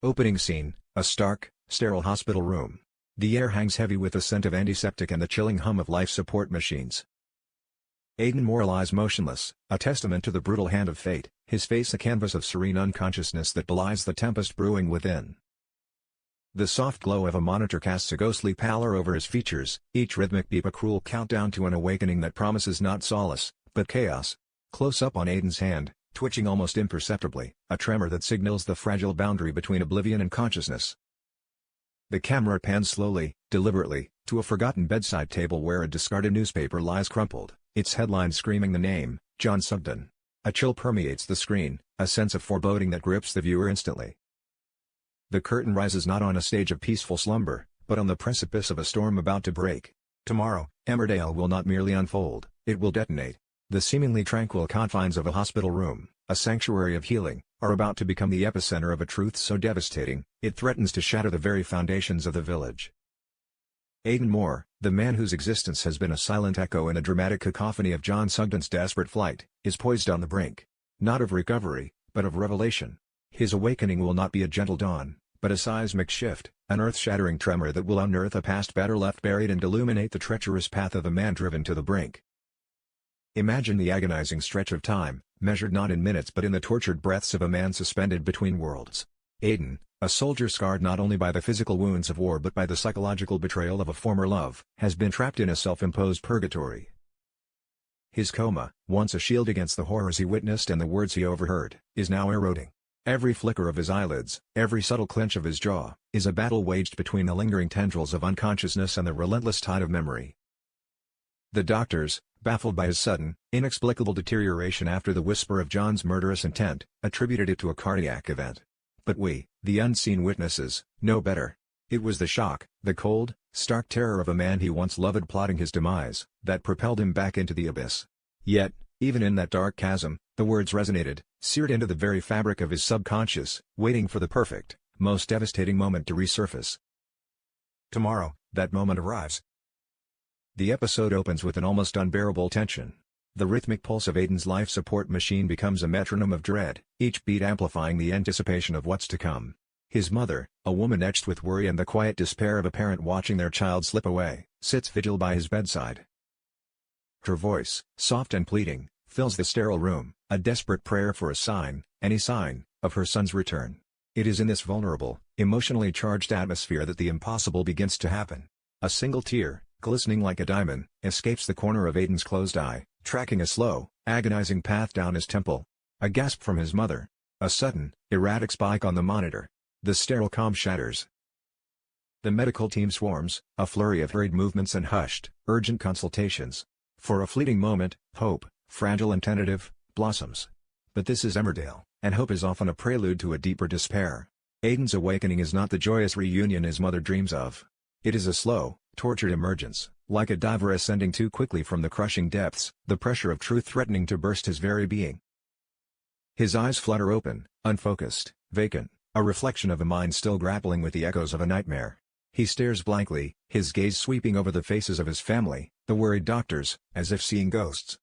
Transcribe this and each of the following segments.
Opening scene, a stark, sterile hospital room. The air hangs heavy with the scent of antiseptic and the chilling hum of life support machines. Aidan Moore lies motionless, a testament to the brutal hand of fate, his face a canvas of serene unconsciousness that belies the tempest brewing within. The soft glow of a monitor casts a ghostly pallor over his features, each rhythmic beep a cruel countdown to an awakening that promises not solace, but chaos. Close up on Aidan's hand, twitching almost imperceptibly, a tremor that signals the fragile boundary between oblivion and consciousness. The camera pans slowly, deliberately, to a forgotten bedside table where a discarded newspaper lies crumpled, its headline screaming the name, John Sugden. A chill permeates the screen, a sense of foreboding that grips the viewer instantly. The curtain rises not on a stage of peaceful slumber, but on the precipice of a storm about to break. Tomorrow, Emmerdale will not merely unfold, it will detonate. The seemingly tranquil confines of a hospital room, a sanctuary of healing, are about to become the epicenter of a truth so devastating, it threatens to shatter the very foundations of the village. Aidan Moore, the man whose existence has been a silent echo in a dramatic cacophony of John Sugden's desperate flight, is poised on the brink. Not of recovery, but of revelation. His awakening will not be a gentle dawn, but a seismic shift, an earth-shattering tremor that will unearth a past better left buried and illuminate the treacherous path of a man driven to the brink. Imagine the agonizing stretch of time, measured not in minutes but in the tortured breaths of a man suspended between worlds. Aidan, a soldier scarred not only by the physical wounds of war but by the psychological betrayal of a former love, has been trapped in a self-imposed purgatory. His coma, once a shield against the horrors he witnessed and the words he overheard, is now eroding. Every flicker of his eyelids, every subtle clench of his jaw, is a battle waged between the lingering tendrils of unconsciousness and the relentless tide of memory. The doctors, baffled by his sudden, inexplicable deterioration after the whisper of John's murderous intent, attributed it to a cardiac event. But we, the unseen witnesses, know better. It was the shock, the cold, stark terror of a man he once loved plotting his demise, that propelled him back into the abyss. Yet, even in that dark chasm, the words resonated, seared into the very fabric of his subconscious, waiting for the perfect, most devastating moment to resurface. Tomorrow, that moment arrives. The episode opens with an almost unbearable tension. The rhythmic pulse of Aidan's life support machine becomes a metronome of dread, each beat amplifying the anticipation of what's to come. His mother, a woman etched with worry and the quiet despair of a parent watching their child slip away, sits vigil by his bedside. Her voice, soft and pleading, fills the sterile room, a desperate prayer for a sign, any sign, of her son's return. It is in this vulnerable, emotionally charged atmosphere that the impossible begins to happen. A single tear, glistening like a diamond, escapes the corner of Aidan's closed eye, tracking a slow, agonizing path down his temple. A gasp from his mother. A sudden, erratic spike on the monitor. The sterile calm shatters. The medical team swarms, a flurry of hurried movements and hushed, urgent consultations. For a fleeting moment, hope, fragile and tentative, blossoms. But this is Emmerdale, and hope is often a prelude to a deeper despair. Aidan's awakening is not the joyous reunion his mother dreams of. It is a slow, tortured emergence, like a diver ascending too quickly from the crushing depths, the pressure of truth threatening to burst his very being. His eyes flutter open, unfocused, vacant, a reflection of a mind still grappling with the echoes of a nightmare. He stares blankly, his gaze sweeping over the faces of his family, the worried doctors, as if seeing ghosts.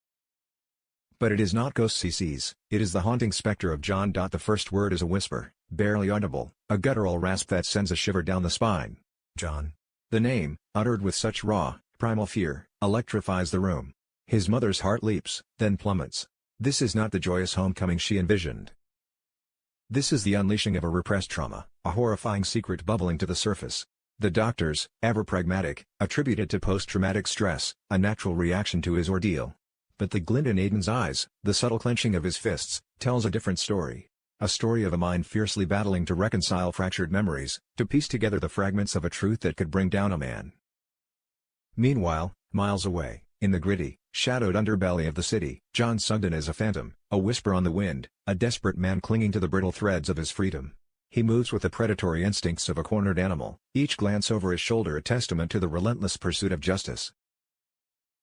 But it is not ghosts he sees, it is the haunting specter of John. The first word is a whisper, barely audible, a guttural rasp that sends a shiver down the spine. John. The name, uttered with such raw, primal fear, electrifies the room. His mother's heart leaps, then plummets. This is not the joyous homecoming she envisioned. This is the unleashing of a repressed trauma, a horrifying secret bubbling to the surface. The doctors, ever pragmatic, attribute it to post-traumatic stress, a natural reaction to his ordeal. But the glint in Aidan's eyes, the subtle clenching of his fists, tells a different story. A story of a mind fiercely battling to reconcile fractured memories, to piece together the fragments of a truth that could bring down a man. Meanwhile, miles away, in the gritty, shadowed underbelly of the city, John Sugden is a phantom, a whisper on the wind, a desperate man clinging to the brittle threads of his freedom. He moves with the predatory instincts of a cornered animal, each glance over his shoulder a testament to the relentless pursuit of justice.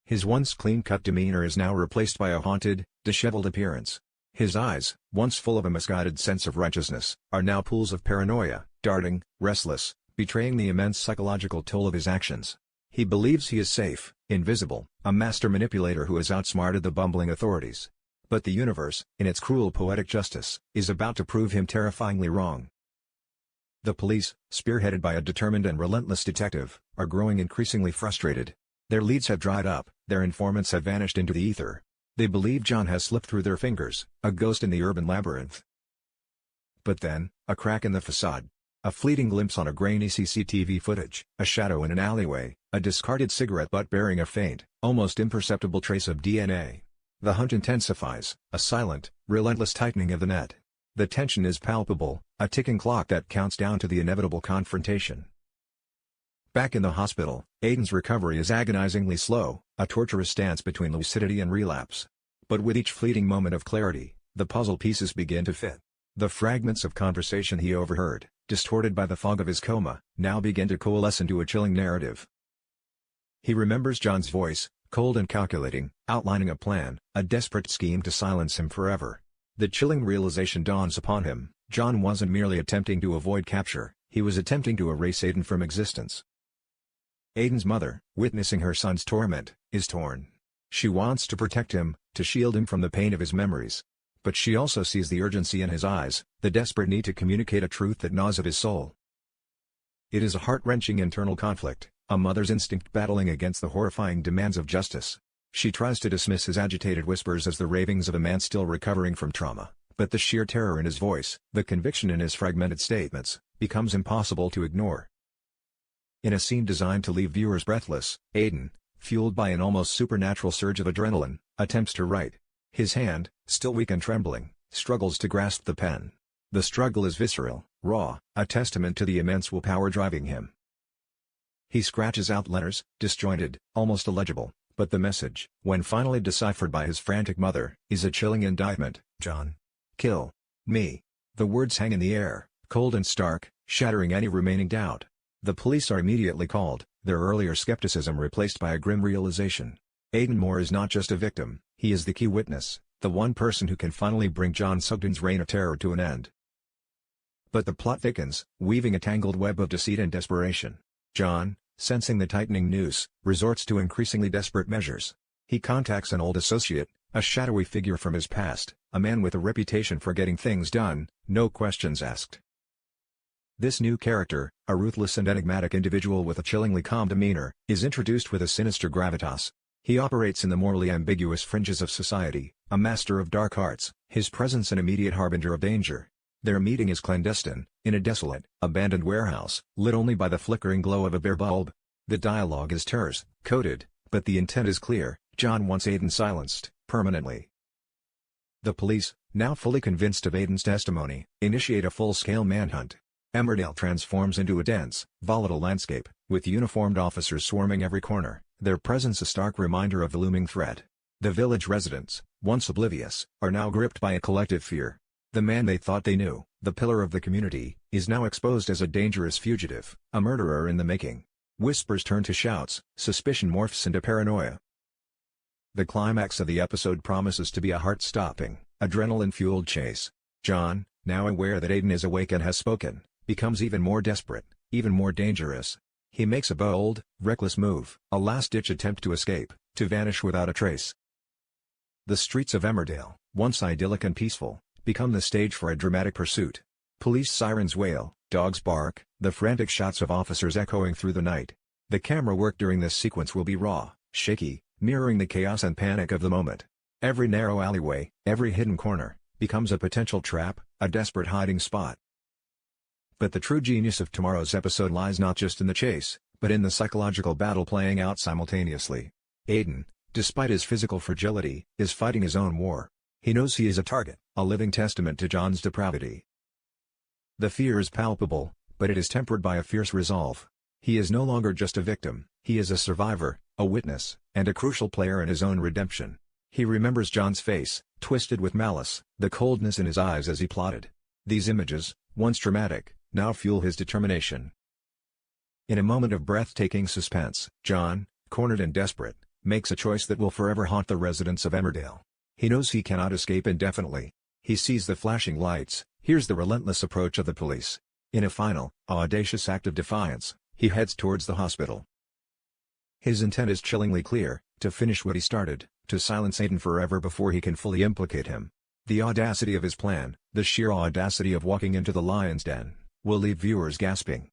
His once clean-cut demeanor is now replaced by a haunted, disheveled appearance. His eyes, once full of a misguided sense of righteousness, are now pools of paranoia, darting, restless, betraying the immense psychological toll of his actions. He believes he is safe, invisible, a master manipulator who has outsmarted the bumbling authorities. But the universe, in its cruel poetic justice, is about to prove him terrifyingly wrong. The police, spearheaded by a determined and relentless detective, are growing increasingly frustrated. Their leads have dried up, their informants have vanished into the ether. They believe John has slipped through their fingers, a ghost in the urban labyrinth. But then, a crack in the facade. A fleeting glimpse on a grainy CCTV footage, a shadow in an alleyway, a discarded cigarette butt bearing a faint, almost imperceptible trace of DNA. The hunt intensifies, a silent, relentless tightening of the net. The tension is palpable, a ticking clock that counts down to the inevitable confrontation. Back in the hospital, Aiden's recovery is agonizingly slow, a torturous dance between lucidity and relapse. But with each fleeting moment of clarity, the puzzle pieces begin to fit. The fragments of conversation he overheard, distorted by the fog of his coma, now begin to coalesce into a chilling narrative. He remembers John's voice, cold and calculating, outlining a plan, a desperate scheme to silence him forever. The chilling realization dawns upon him: John wasn't merely attempting to avoid capture, he was attempting to erase Aiden from existence. Aiden's mother, witnessing her son's torment, is torn. She wants to protect him, to shield him from the pain of his memories. But she also sees the urgency in his eyes, the desperate need to communicate a truth that gnaws at his soul. It is a heart-wrenching internal conflict, a mother's instinct battling against the horrifying demands of justice. She tries to dismiss his agitated whispers as the ravings of a man still recovering from trauma, but the sheer terror in his voice, the conviction in his fragmented statements, becomes impossible to ignore. In a scene designed to leave viewers breathless, Aiden, fueled by an almost supernatural surge of adrenaline, attempts to write. His hand, still weak and trembling, struggles to grasp the pen. The struggle is visceral, raw, a testament to the immense willpower driving him. He scratches out letters, disjointed, almost illegible, but the message, when finally deciphered by his frantic mother, is a chilling indictment: John. Kill. Me. The words hang in the air, cold and stark, shattering any remaining doubt. The police are immediately called, their earlier skepticism replaced by a grim realization. Aiden Moore is not just a victim, he is the key witness, the one person who can finally bring John Sugden's reign of terror to an end. But the plot thickens, weaving a tangled web of deceit and desperation. John, sensing the tightening noose, resorts to increasingly desperate measures. He contacts an old associate, a shadowy figure from his past, a man with a reputation for getting things done, no questions asked. This new character, a ruthless and enigmatic individual with a chillingly calm demeanor, is introduced with a sinister gravitas. He operates in the morally ambiguous fringes of society, a master of dark arts, his presence an immediate harbinger of danger. Their meeting is clandestine, in a desolate, abandoned warehouse, lit only by the flickering glow of a bare bulb. The dialogue is terse, coded, but the intent is clear: John wants Aiden silenced, permanently. The police, now fully convinced of Aiden's testimony, initiate a full-scale manhunt. Emmerdale transforms into a dense, volatile landscape, with uniformed officers swarming every corner, their presence a stark reminder of the looming threat. The village residents, once oblivious, are now gripped by a collective fear. The man they thought they knew, the pillar of the community, is now exposed as a dangerous fugitive, a murderer in the making. Whispers turn to shouts, suspicion morphs into paranoia. The climax of the episode promises to be a heart-stopping, adrenaline-fueled chase. John, now aware that Aiden is awake and has spoken, becomes even more desperate, even more dangerous. He makes a bold, reckless move, a last-ditch attempt to escape, to vanish without a trace. The streets of Emmerdale, once idyllic and peaceful, become the stage for a dramatic pursuit. Police sirens wail, dogs bark, the frantic shots of officers echoing through the night. The camera work during this sequence will be raw, shaky, mirroring the chaos and panic of the moment. Every narrow alleyway, every hidden corner, becomes a potential trap, a desperate hiding spot. But the true genius of tomorrow's episode lies not just in the chase, but in the psychological battle playing out simultaneously. Aiden, despite his physical fragility, is fighting his own war. He knows he is a target, a living testament to John's depravity. The fear is palpable, but it is tempered by a fierce resolve. He is no longer just a victim, he is a survivor, a witness, and a crucial player in his own redemption. He remembers John's face, twisted with malice, the coldness in his eyes as he plotted. These images, once dramatic, now fuel his determination. In a moment of breathtaking suspense, John, cornered and desperate, makes a choice that will forever haunt the residents of Emmerdale. He knows he cannot escape indefinitely. He sees the flashing lights, hears the relentless approach of the police. In a final, audacious act of defiance, he heads towards the hospital. His intent is chillingly clear: to finish what he started, to silence Aiden forever before he can fully implicate him. The audacity of his plan, the sheer audacity of walking into the lion's den, will leave viewers gasping.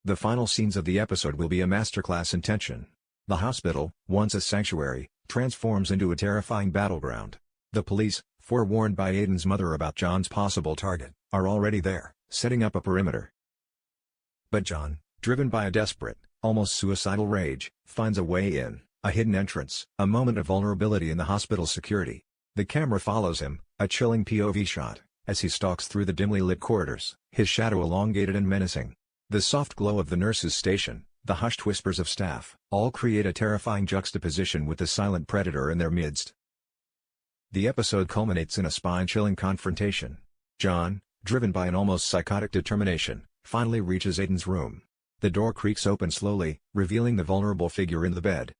The final scenes of the episode will be a masterclass in tension. The hospital, once a sanctuary, transforms into a terrifying battleground. The police, forewarned by Aiden's mother about John's possible target, are already there, setting up a perimeter. But John, driven by a desperate, almost suicidal rage, finds a way in, a hidden entrance, a moment of vulnerability in the hospital's security. The camera follows him, a chilling POV shot, as he stalks through the dimly lit corridors, his shadow elongated and menacing. The soft glow of the nurse's station, the hushed whispers of staff, all create a terrifying juxtaposition with the silent predator in their midst. The episode culminates in a spine-chilling confrontation. John, driven by an almost psychotic determination, finally reaches Aiden's room. The door creaks open slowly, revealing the vulnerable figure in the bed.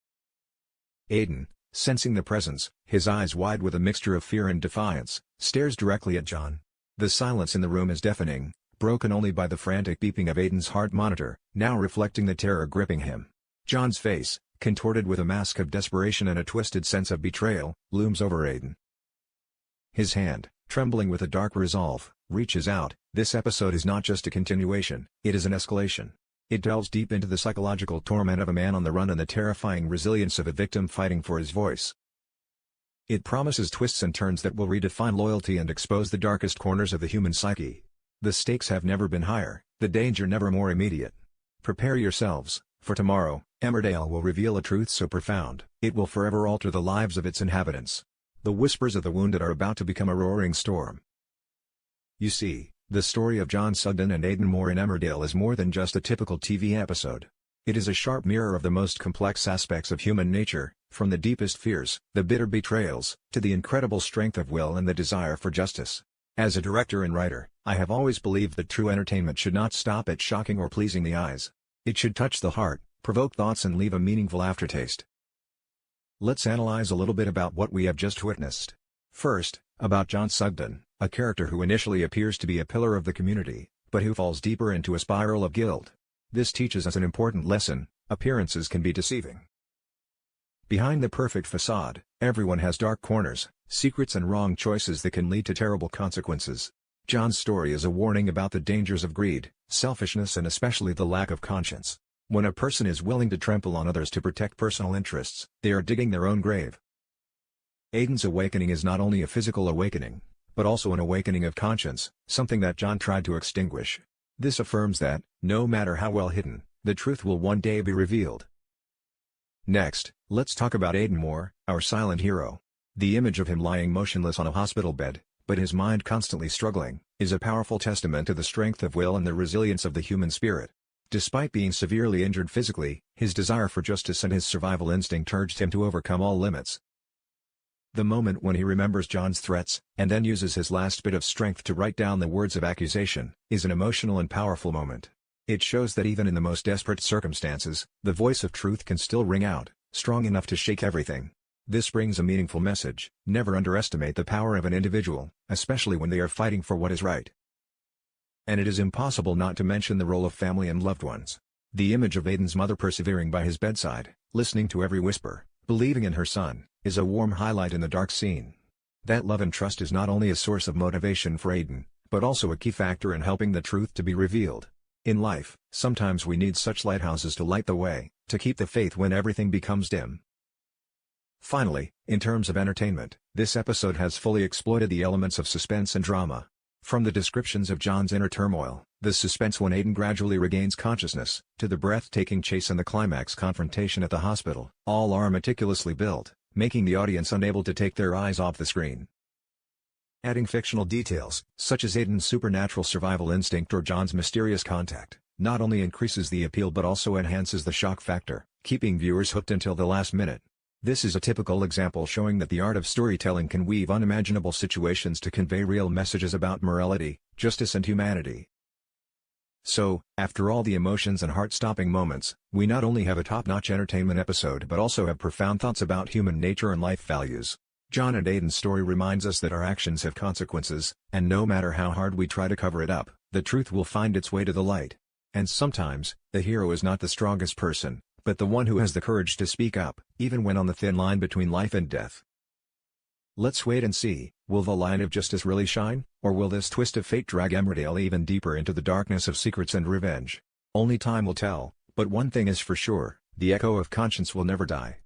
Aiden, sensing the presence, his eyes wide with a mixture of fear and defiance, stares directly at John. The silence in the room is deafening, broken only by the frantic beeping of Aiden's heart monitor, now reflecting the terror gripping him. John's face, contorted with a mask of desperation and a twisted sense of betrayal, looms over Aiden. His hand, trembling with a dark resolve, reaches out. This episode is not just a continuation, it is an escalation. It delves deep into the psychological torment of a man on the run and the terrifying resilience of a victim fighting for his voice. It promises twists and turns that will redefine loyalty and expose the darkest corners of the human psyche. The stakes have never been higher, the danger never more immediate. Prepare yourselves, for tomorrow, Emmerdale will reveal a truth so profound, it will forever alter the lives of its inhabitants. The whispers of the wounded are about to become a roaring storm. You see, the story of John Sugden and Aiden Moore in Emmerdale is more than just a typical TV episode. It is a sharp mirror of the most complex aspects of human nature, from the deepest fears, the bitter betrayals, to the incredible strength of will and the desire for justice. As a director and writer, I have always believed that true entertainment should not stop at shocking or pleasing the eyes. It should touch the heart, provoke thoughts and leave a meaningful aftertaste. Let's analyze a little bit about what we have just witnessed. First, about John Sugden, a character who initially appears to be a pillar of the community, but who falls deeper into a spiral of guilt. This teaches us an important lesson: appearances can be deceiving. Behind the perfect facade, everyone has dark corners, secrets and wrong choices that can lead to terrible consequences. John's story is a warning about the dangers of greed, selfishness and especially the lack of conscience. When a person is willing to trample on others to protect personal interests, they are digging their own grave. Aiden's awakening is not only a physical awakening, but also an awakening of conscience, something that John tried to extinguish. This affirms that, no matter how well hidden, the truth will one day be revealed. Next, let's talk about Aiden Moore, our silent hero. The image of him lying motionless on a hospital bed, but his mind constantly struggling, is a powerful testament to the strength of will and the resilience of the human spirit. Despite being severely injured physically, his desire for justice and his survival instinct urged him to overcome all limits. The moment when he remembers John's threats, and then uses his last bit of strength to write down the words of accusation, is an emotional and powerful moment. It shows that even in the most desperate circumstances, the voice of truth can still ring out, strong enough to shake everything. This brings a meaningful message: never underestimate the power of an individual, especially when they are fighting for what is right. And it is impossible not to mention the role of family and loved ones. The image of Aiden's mother persevering by his bedside, listening to every whisper, believing in her son, is a warm highlight in the dark scene. That love and trust is not only a source of motivation for Aiden, but also a key factor in helping the truth to be revealed. In life, sometimes we need such lighthouses to light the way, to keep the faith when everything becomes dim. Finally, in terms of entertainment, this episode has fully exploited the elements of suspense and drama. From the descriptions of John's inner turmoil, the suspense when Aiden gradually regains consciousness, to the breathtaking chase and the climax confrontation at the hospital, all are meticulously built, making the audience unable to take their eyes off the screen. Adding fictional details, such as Aiden's supernatural survival instinct or John's mysterious contact, not only increases the appeal but also enhances the shock factor, keeping viewers hooked until the last minute. This is a typical example showing that the art of storytelling can weave unimaginable situations to convey real messages about morality, justice and humanity. So, after all the emotions and heart-stopping moments, we not only have a top-notch entertainment episode but also have profound thoughts about human nature and life values. John and Aiden's story reminds us that our actions have consequences, and no matter how hard we try to cover it up, the truth will find its way to the light. And sometimes, the hero is not the strongest person, but the one who has the courage to speak up, even when on the thin line between life and death. Let's wait and see Will the line of justice really shine, or will this twist of fate drag Emmerdale even deeper into the darkness of secrets and revenge? Only time will tell, but one thing is for sure, the echo of conscience will never die.